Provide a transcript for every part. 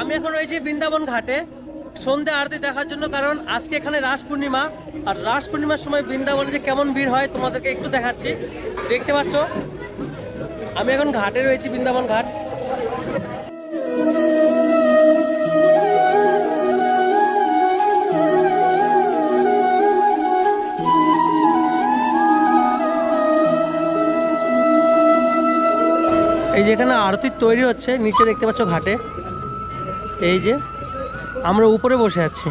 আমি এখন রয়েছি বৃন্দাবন ঘাটে সন্ধ্যা আরতি দেখার জন্য, কারণ আজকে এখানে রাস পূর্ণিমা। আর রাস পূর্ণিমার সময় বৃন্দাবনে যে কেমন ভিড় হয় তোমাদেরকে একটু দেখাচ্ছি। দেখতে পাচ্ছ আমি এখন ঘাটে রয়েছি, বৃন্দাবন ঘাট। এই যে এখানে আরতি তৈরি হচ্ছে, নিচে দেখতে পাচ্ছ ঘাটে। এই যে আমরা উপরে বসে আছি।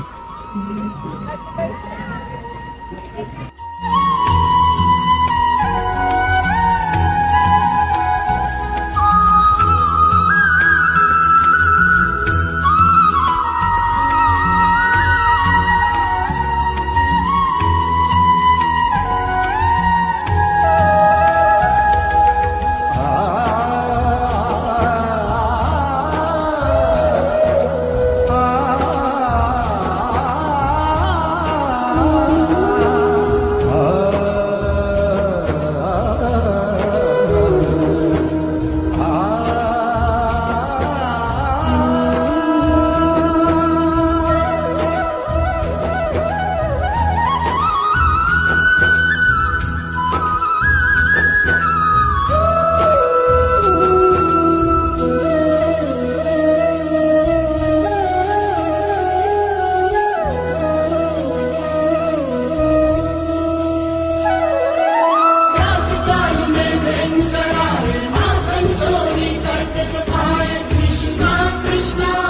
Krishna